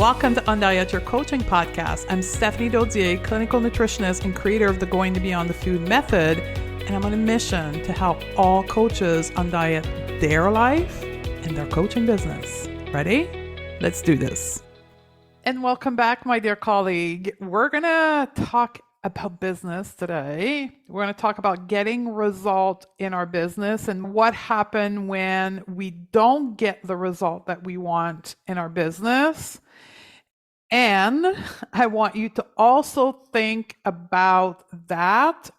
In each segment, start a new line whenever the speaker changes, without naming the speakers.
Welcome to Undiet Your Coaching Podcast. I'm Stephanie Dodier, clinical nutritionist and creator of the Going to Beyond the Food method, and I'm on a mission to help all coaches undiet their life and their coaching business. Ready? Let's do this. And welcome back, my dear colleague. We're going to talk about business today. We're going to talk about getting result in our business and what happens when we don't get the result that we want in our business. And I want you to also think about that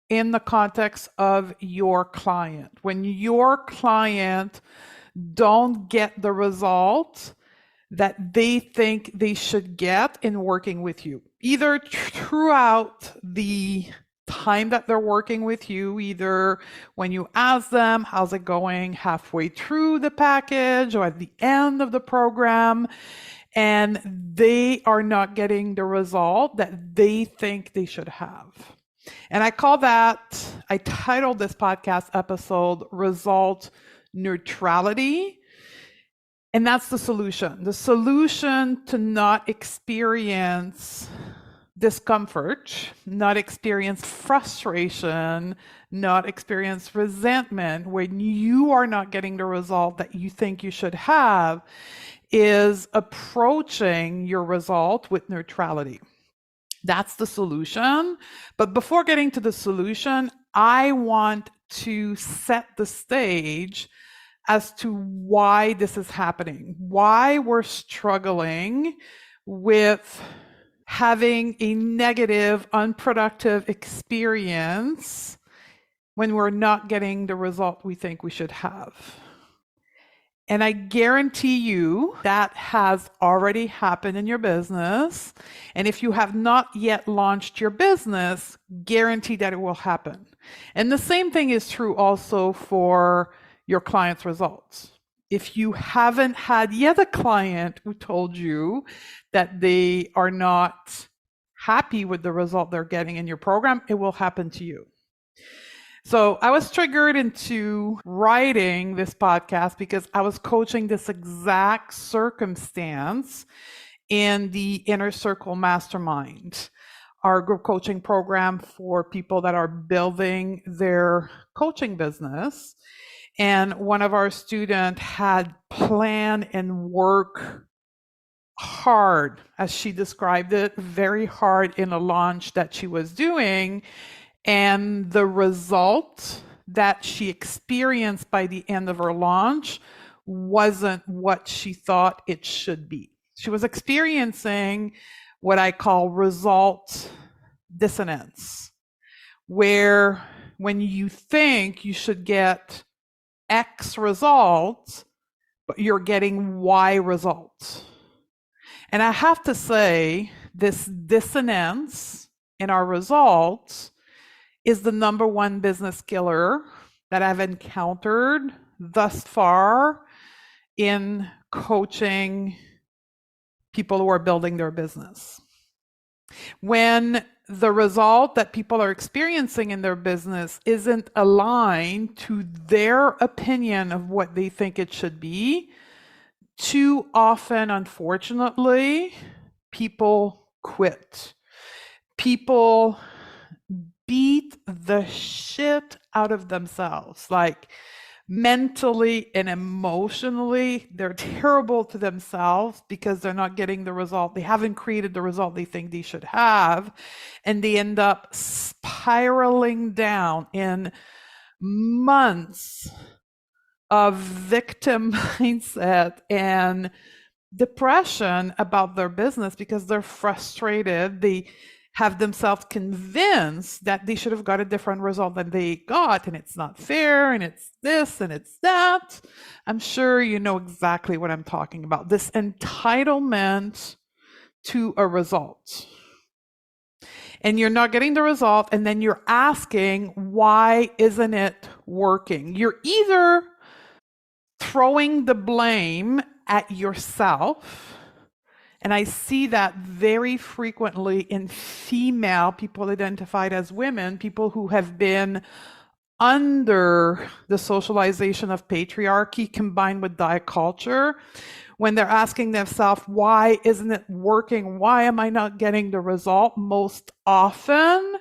in the context of your client. When your client don't get the result that they think they should get in working with you, either throughout the time that they're working with you, either when you ask them, how's it going, halfway through the package or at the end of the program, and they are not getting the result that they think they should have. And I titled this podcast episode Result Neutrality. And that's the solution. The solution to not experience discomfort, not experience frustration, not experience resentment when you are not getting the result that you think you should have is approaching your result with neutrality. That's the solution. But before getting to the solution, I want to set the stage as to why this is happening, why we're struggling with having a negative, unproductive experience when we're not getting the result we think we should have. And I guarantee you that has already happened in your business. And if you have not yet launched your business, guarantee that it will happen. And the same thing is true also for your client's results. If you haven't had yet a client who told you that they are not happy with the result they're getting in your program, it will happen to you. So I was triggered into writing this podcast because I was coaching this exact circumstance in the Inner Circle Mastermind, our group coaching program for people that are building their coaching business. And one of our students had planned and worked hard, as she described it, very hard in a launch that she was doing. And the result that she experienced by the end of her launch wasn't what she thought it should be. She was experiencing what I call result dissonance, where when you think you should get X results, but you're getting Y results. And I have to say, this dissonance in our results is the number one business killer that I've encountered thus far in coaching people who are building their business. When the result that people are experiencing in their business isn't aligned to their opinion of what they think it should be, too often, unfortunately, people quit. People beat the shit out of themselves, like mentally and emotionally. They're terrible to themselves because they're not getting the result. They haven't created the result they think they should have. And they end up spiraling down in months of victim mindset and depression about their business because they're frustrated. They have themselves convinced that they should have got a different result than they got, and it's not fair, and it's this, and it's that. I'm sure you know exactly what I'm talking about. This entitlement to a result. And you're not getting the result, and then you're asking, why isn't it working? You're either throwing the blame at yourself, and I see that very frequently in female people identified as women, people who have been under the socialization of patriarchy combined with diet culture, When they're asking themselves, why isn't it working? Why am I not getting the result? Most often,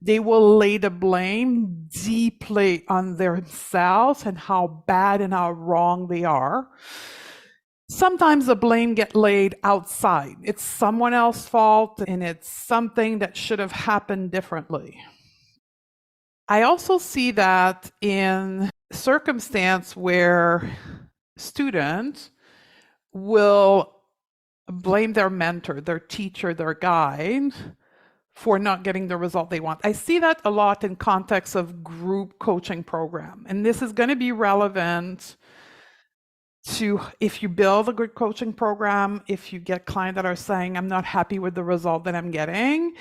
they will lay the blame deeply on themselves and how bad and how wrong they are. Sometimes the blame gets laid outside. It's someone else's fault and it's something that should have happened differently. I also see that in circumstance where students will blame their mentor, their teacher, their guide for not getting the result they want. I see that a lot in context of group coaching program. And this is going to be relevant to if you build a good coaching program, if you get clients that are saying, I'm not happy with the result that I'm getting.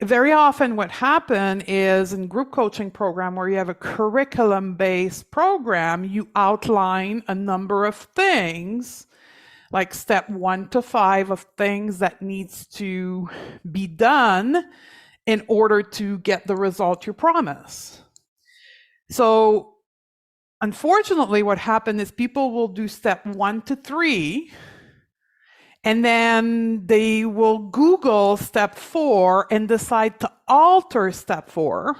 Very often what happens is in group coaching program where you have a curriculum-based program, you outline a number of things, like step 1 to 5 of things that needs to be done in order to get the result you promise. So unfortunately, what happened is people will do step 1 to 3, and then they will Google step 4 and decide to alter step 4,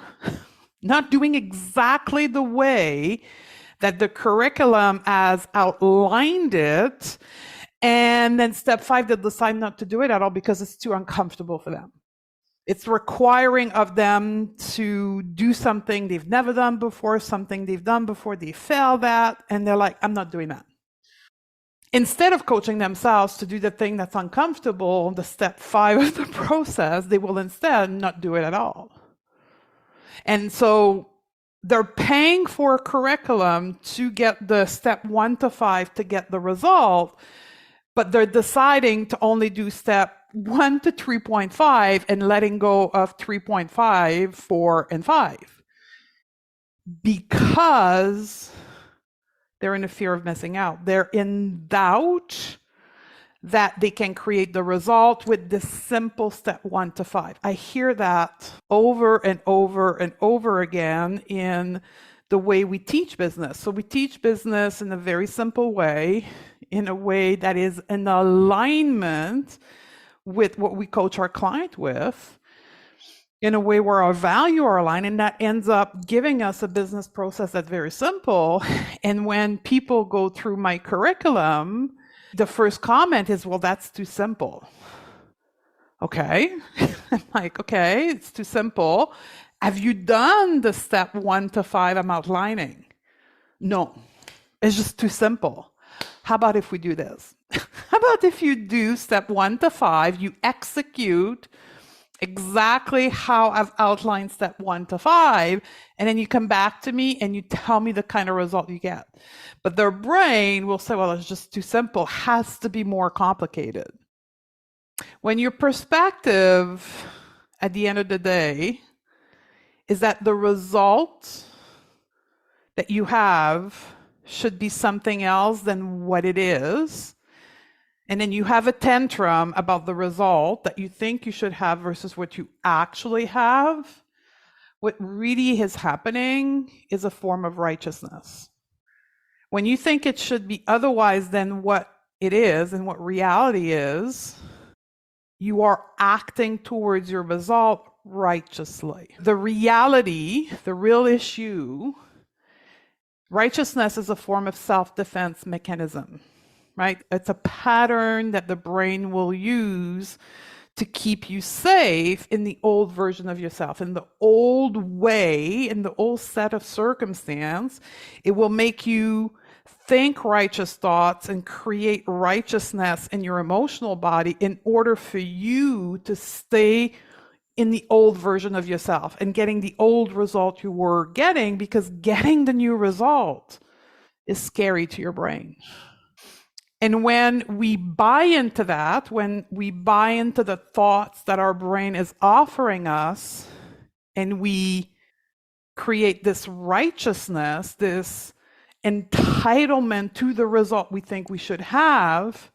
not doing exactly the way that the curriculum has outlined it. And then step 5, they decide not to do it at all because it's too uncomfortable for them. It's requiring of them to do something they've never done before, something they've done before, they failed at, and they're like, I'm not doing that. Instead of coaching themselves to do the thing that's uncomfortable, the step 5 of the process, they will instead not do it at all. And so they're paying for a curriculum to get the step 1 to 5 to get the result, but they're deciding to only do step 1 to 3.5 and letting go of 3.5, 4, and 5 because they're in a fear of missing out. They're in doubt that they can create the result with this simple step 1 to 5. I hear that over and over and over again in the way we teach business. So we teach business in a very simple way, in a way that is in alignment with what we coach our client with, in a way where our value are aligned, and that ends up giving us a business process that's very simple. And when people go through my curriculum, the first comment is, well, that's too simple. Okay. I'm like, okay, it's too simple. Have you done the step 1 to 5 I'm outlining? No, it's just too simple. How about if we do this? How about if you do step 1 to 5, you execute exactly how I've outlined step 1 to 5, and then you come back to me and you tell me the kind of result you get. But their brain will say, well, it's just too simple, has to be more complicated. When your perspective at the end of the day is that the result that you have should be something else than what it is, and then you have a tantrum about the result that you think you should have versus what you actually have, what really is happening is a form of righteousness. When you think it should be otherwise than what it is and what reality is, you are acting towards your result righteously. The reality, the real issue, righteousness is a form of self-defense mechanism, right? It's a pattern that the brain will use to keep you safe in the old version of yourself, in the old way, in the old set of circumstance. It will make you think righteous thoughts and create righteousness in your emotional body in order for you to stay in the old version of yourself and getting the old result you were getting, because getting the new result is scary to your brain. And when we buy into that, when we buy into the thoughts that our brain is offering us, and we create this righteousness, this entitlement to the result we think we should have,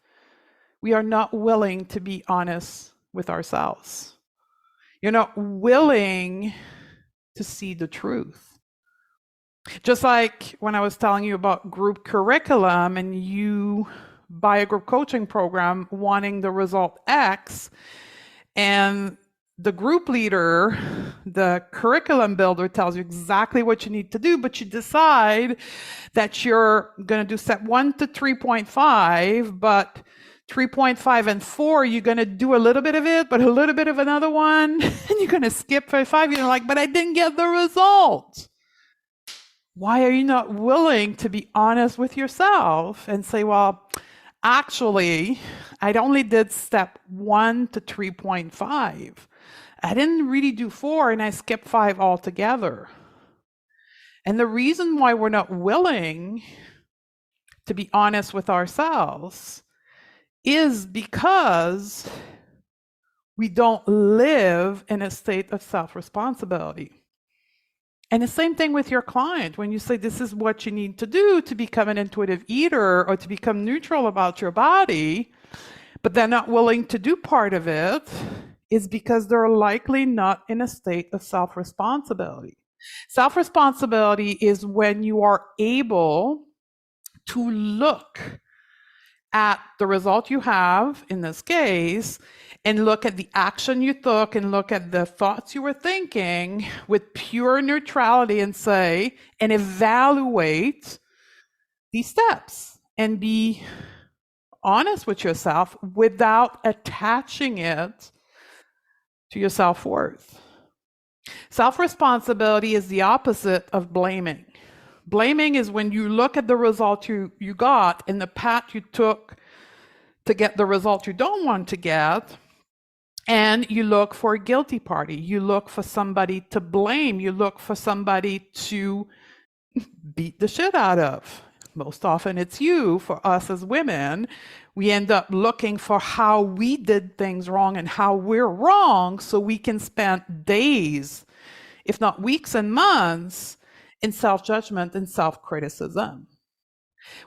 we are not willing to be honest with ourselves. You're not willing to see the truth. Just like when I was telling you about group curriculum and you buy a group coaching program wanting the result X, and the group leader, the curriculum builder tells you exactly what you need to do, but you decide that you're going to do step 1 to 3.5, but 3.5 and 4, you're going to do a little bit of it, but a little bit of another one, and you're going to skip 5. You're like, but I didn't get the result. Why are you not willing to be honest with yourself and say, well, actually, I only did step 1 to 3.5. I didn't really do 4 and I skipped 5 altogether. And the reason why we're not willing to be honest with ourselves is because we don't live in a state of self-responsibility. And the same thing with your client. When you say this is what you need to do to become an intuitive eater or to become neutral about your body, but they're not willing to do part of it, is because they're likely not in a state of self-responsibility. Self-responsibility is when you are able to look at the result you have, in this case, and look at the action you took and look at the thoughts you were thinking with pure neutrality and say, and evaluate these steps and be honest with yourself without attaching it to your self-worth. Self-responsibility is the opposite of blaming. Blaming is when you look at the result you got and the path you took to get the result you don't want to get, and you look for a guilty party. You look for somebody to blame. You look for somebody to beat the shit out of. Most often it's you. For us as women, we end up looking for how we did things wrong and how we're wrong so we can spend days, if not weeks and months, in self-judgment and self-criticism.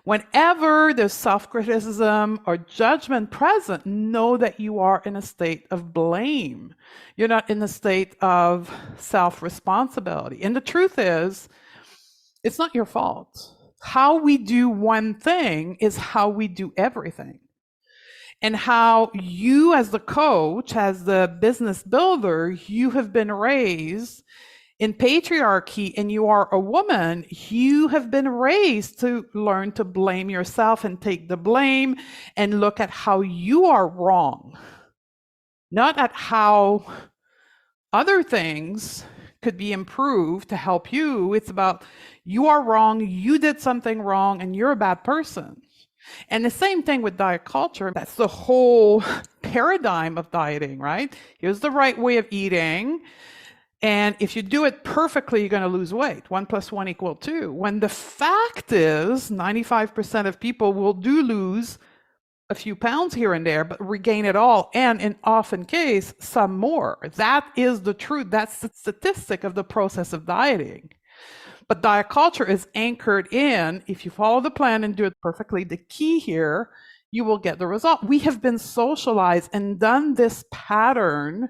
Whenever there's self-criticism or judgment present, know that you are in a state of blame. You're not in a state of self-responsibility. And the truth is, it's not your fault. How we do one thing is how we do everything. And how you as the coach, as the business builder, you have been raised in patriarchy and you are a woman, you have been raised to learn to blame yourself and take the blame and look at how you are wrong, not at how other things could be improved to help you. It's about you are wrong, you did something wrong, and you're a bad person. And the same thing with diet culture. That's the whole paradigm of dieting, right? Here's the right way of eating. And if you do it perfectly, you're going to lose weight. 1 + 1 = 2. When the fact is 95% of people will lose a few pounds here and there, but regain it all. And in often case, some more. That is the truth. That's the statistic of the process of dieting. But diet culture is anchored in, if you follow the plan and do it perfectly, the key here, you will get the result. We have been socialized and done this pattern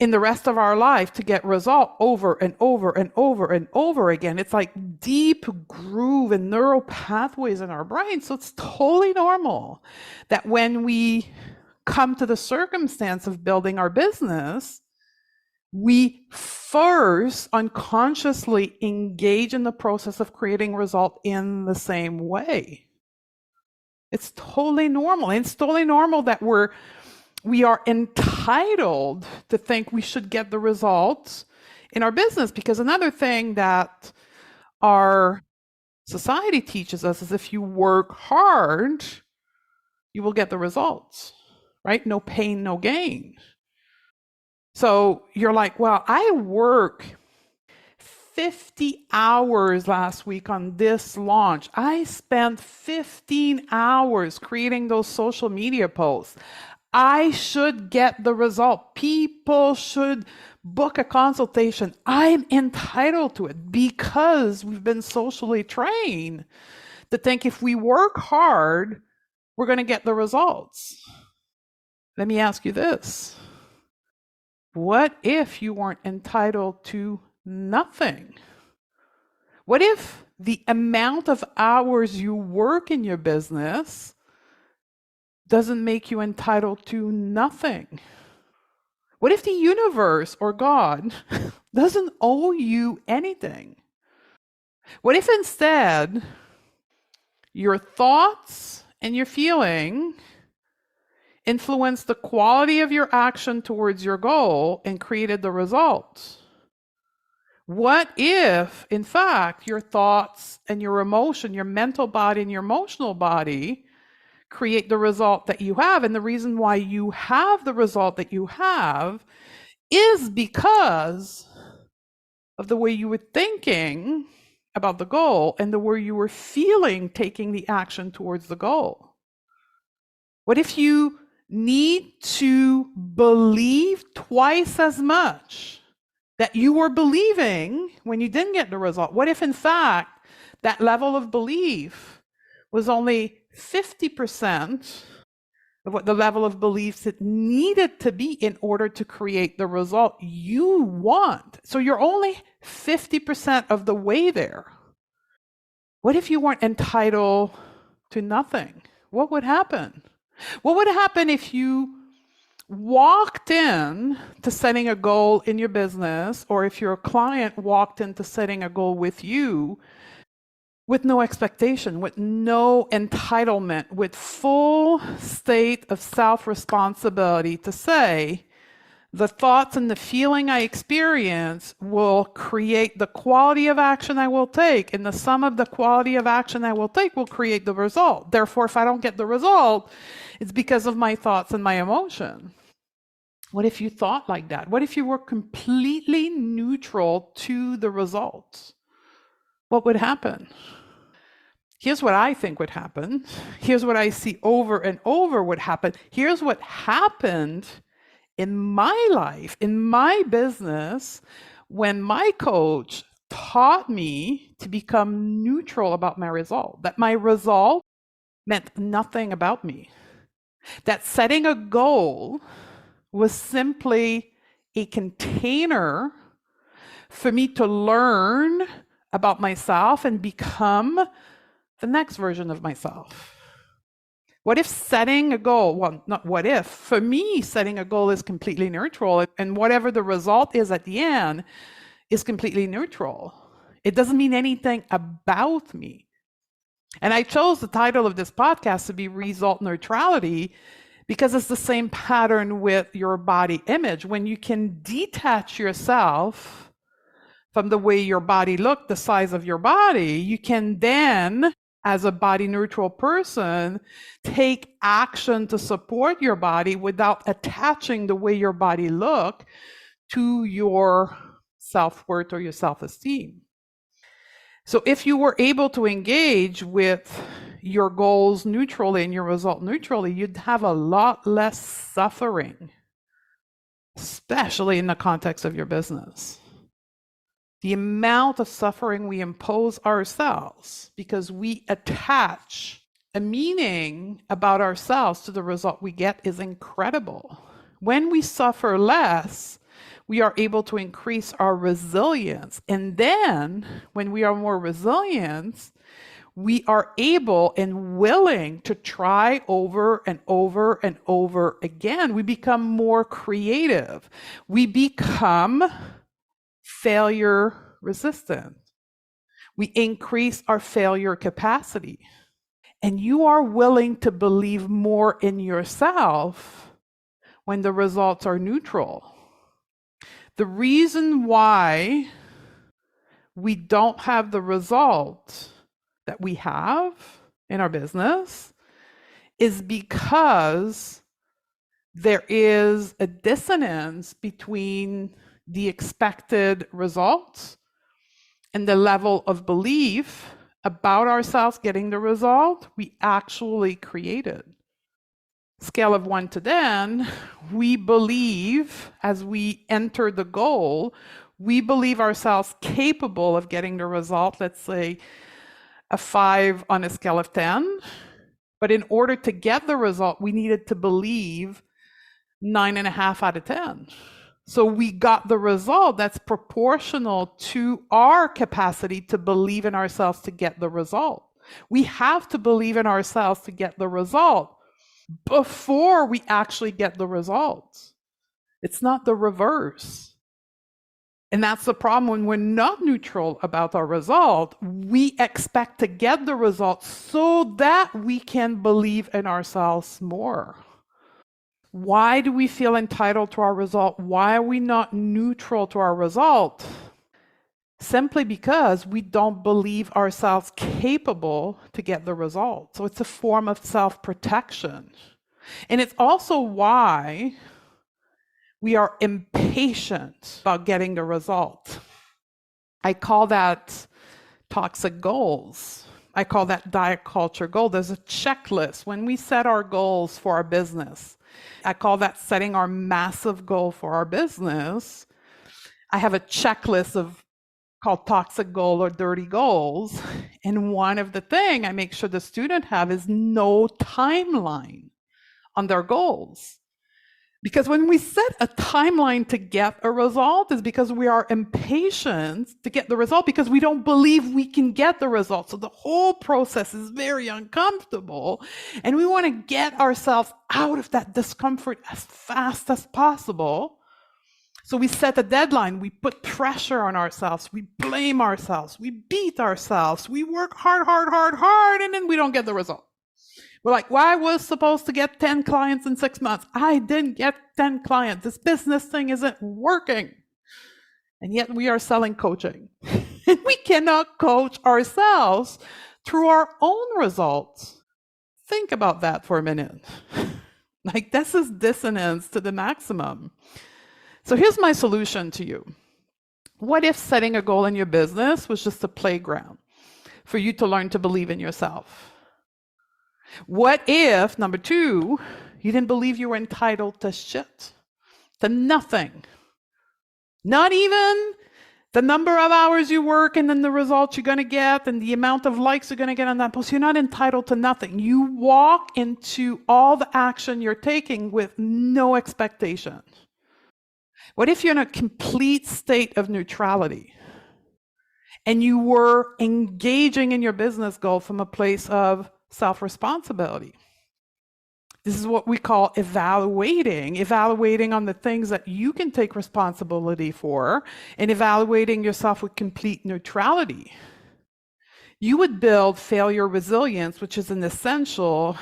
in the rest of our life to get result over and over and over and over again. It's like deep groove and neural pathways in our brain. So it's totally normal that when we come to the circumstance of building our business, we first unconsciously engage in the process of creating result in the same way. It's totally normal. And it's totally normal that we are entitled to think we should get the results in our business, because another thing that our society teaches us is if you work hard, you will get the results, right? No pain, no gain. So you're like, well, I work 50 hours last week on this launch. I spent 15 hours creating those social media posts. I should get the result. People should book a consultation. I'm entitled to it because we've been socially trained to think if we work hard, we're going to get the results. Let me ask you this. What if you weren't entitled to nothing? What if the amount of hours you work in your business doesn't make you entitled to nothing? What if the universe or God doesn't owe you anything? What if instead your thoughts and your feeling influenced the quality of your action towards your goal and created the result? What if, in fact, your thoughts and your emotion, your mental body and your emotional body create the result that you have? And the reason why you have the result that you have is because of the way you were thinking about the goal and the way you were feeling taking the action towards the goal. What if you need to believe twice as much that you were believing when you didn't get the result? What if, in fact, that level of belief was only 50% of what the level of beliefs it needed to be in order to create the result you want? So you're only 50% of the way there. What if you weren't entitled to nothing? What would happen? What would happen if you walked in to setting a goal in your business, or if your client walked into setting a goal with you with no expectation, with no entitlement, with full state of self-responsibility to say, the thoughts and the feeling I experience will create the quality of action I will take, and the sum of the quality of action I will take will create the result. Therefore, if I don't get the result, it's because of my thoughts and my emotion. What if you thought like that? What if you were completely neutral to the results? What would happen? Here's what I think would happen. Here's what I see over and over would happen. Here's what happened in my life, in my business, when my coach taught me to become neutral about my result, that my result meant nothing about me, that setting a goal was simply a container for me to learn about myself and become the next version of myself. What if setting a goal, well, not what if, for me, setting a goal is completely neutral, and whatever the result is at the end is completely neutral. It doesn't mean anything about me. And I chose the title of this podcast to be Result Neutrality because it's the same pattern with your body image. When you can detach yourself from the way your body looked, the size of your body, you can then, as a body neutral person, take action to support your body without attaching the way your body look to your self-worth or your self-esteem. So if you were able to engage with your goals neutrally and your result neutrally, you'd have a lot less suffering, especially in the context of your business. The amount of suffering we impose ourselves because we attach a meaning about ourselves to the result we get is incredible. When we suffer less, we are able to increase our resilience. And then when we are more resilient, we are able and willing to try over and over and over again. We become more creative. We become failure resistant. We increase our failure capacity. And you are willing to believe more in yourself when the results are neutral. The reason why we don't have the result that we have in our business is because there is a dissonance between the expected results and the level of belief about ourselves getting the result we actually created. Scale of 1 to 10, we believe as we enter the goal, we believe ourselves capable of getting the result, let's say a 5 on a scale of 10. But in order to get the result, we needed to believe 9.5 out of 10. So we got the result that's proportional to our capacity to believe in ourselves to get the result. We have to believe in ourselves to get the result before we actually get the result. It's not the reverse. And that's the problem when we're not neutral about our result. We expect to get the result so that we can believe in ourselves more. Why do we feel entitled to our result? Why are we not neutral to our result? Simply because we don't believe ourselves capable to get the result. So it's a form of self-protection. And it's also why we are impatient about getting the result. I call that toxic goals. I call that diet culture goal. There's a checklist when we set our goals for our business. I call that setting our massive goal for our business. I have a checklist of called toxic goal or dirty goals. And one of the things I make sure the student have is no timeline on their goals. Because when we set a timeline to get a result is because we are impatient to get the result because we don't believe we can get the result. So the whole process is very uncomfortable. And we want to get ourselves out of that discomfort as fast as possible. So we set a deadline, we put pressure on ourselves, we blame ourselves, we beat ourselves, we work hard, and then we don't get the result. We're like, well, I was supposed to get 10 clients in 6 months. I didn't get 10 clients. This business thing isn't working. And yet we are selling coaching. And we cannot coach ourselves through our own results. Think about that for a minute. Like, this is dissonance to the maximum. So here's my solution to you. What if setting a goal in your business was just a playground for you to learn to believe in yourself? What if, number two, you didn't believe you were entitled to shit, to nothing? Not even the number of hours you work and then the results you're going to get and the amount of likes you're going to get on that post. You're not entitled to nothing. You walk into all the action you're taking with no expectation. What if you're in a complete state of neutrality and you were engaging in your business goal from a place of self-responsibility? This is what we call evaluating on the things that you can take responsibility for and evaluating yourself with complete neutrality. You would build failure resilience, which is an essential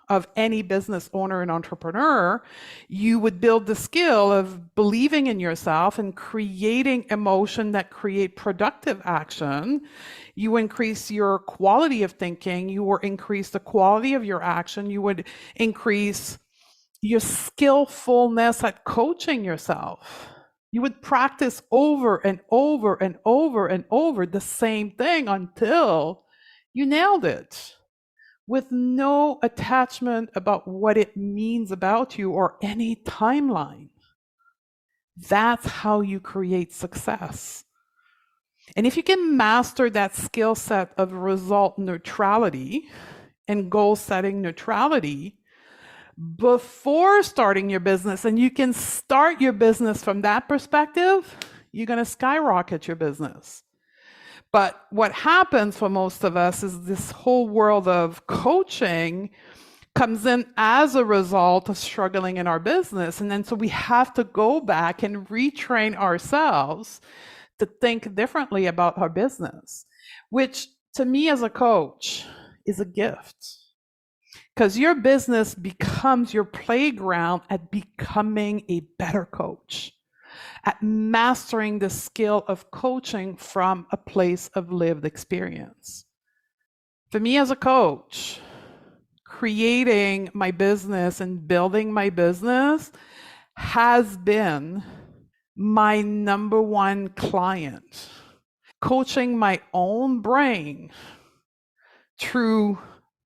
of any business owner and entrepreneur. You would build the skill of believing in yourself and creating emotion that create productive action. You increase your quality of thinking. You will increase the quality of your action. You would increase your skillfulness at coaching yourself. You would practice over and over and over and over the same thing until you nailed it, with no attachment about what it means about you or any timeline. That's how you create success. And if you can master that skill set of result neutrality and goal setting neutrality before starting your business, and you can start your business from that perspective, you're going to skyrocket your business. But what happens for most of us is this whole world of coaching comes in as a result of struggling in our business. And then so we have to go back and retrain ourselves to think differently about our business, which to me as a coach is a gift. Because your business becomes your playground at becoming a better coach, at mastering the skill of coaching from a place of lived experience. For me as a coach, creating my business and building my business has been my number one client. Coaching my own brain through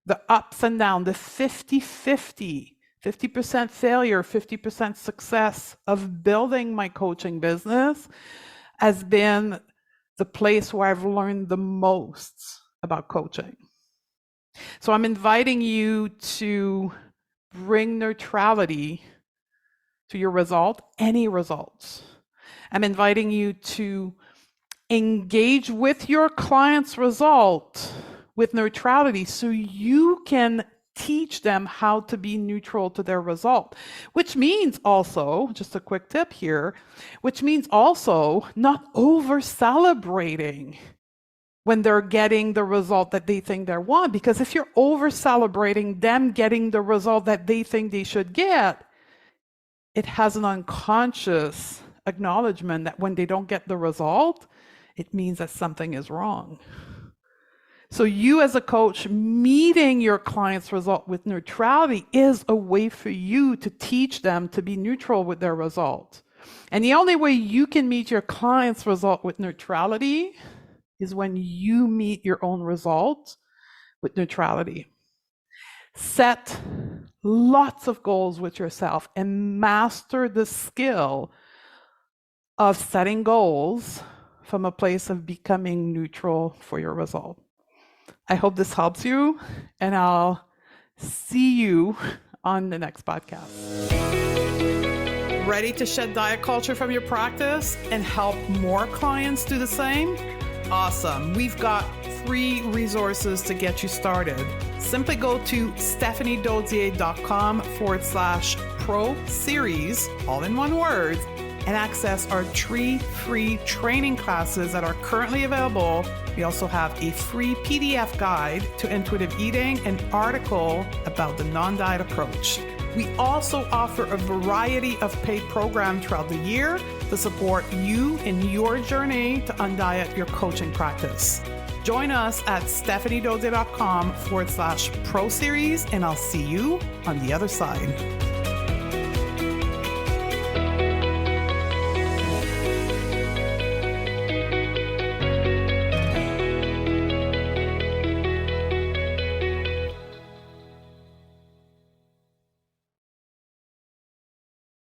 the ups and downs, the 50-50, 50% failure, 50% success of building my coaching business has been the place where I've learned the most about coaching. So I'm inviting you to bring neutrality to your result, any results. I'm inviting you to engage with your client's result with neutrality so you can teach them how to be neutral to their result, which means also, just a quick tip here, which means also not over celebrating when they're getting the result that they think they want. Because if you're over celebrating them getting the result that they think they should get, it has an unconscious acknowledgement that when they don't get the result, it means that something is wrong. So you as a coach, meeting your client's result with neutrality is a way for you to teach them to be neutral with their result. And the only way you can meet your client's result with neutrality is when you meet your own result with neutrality. Set lots of goals with yourself and master the skill of setting goals from a place of becoming neutral for your result. I hope this helps you, and I'll see you on the next podcast. Ready to shed diet culture from your practice and help more clients do the same? Awesome. We've got 3 resources to get you started. Simply go to stephaniedodier.com/pro series, all in one word, and access our 3 free training classes that are currently available. We also have a free PDF guide to intuitive eating, an article about the non-diet approach. We also offer a variety of paid programs throughout the year to support you in your journey to undiet your coaching practice. Join us at stephaniedodier.com/pro series, and I'll see you on the other side.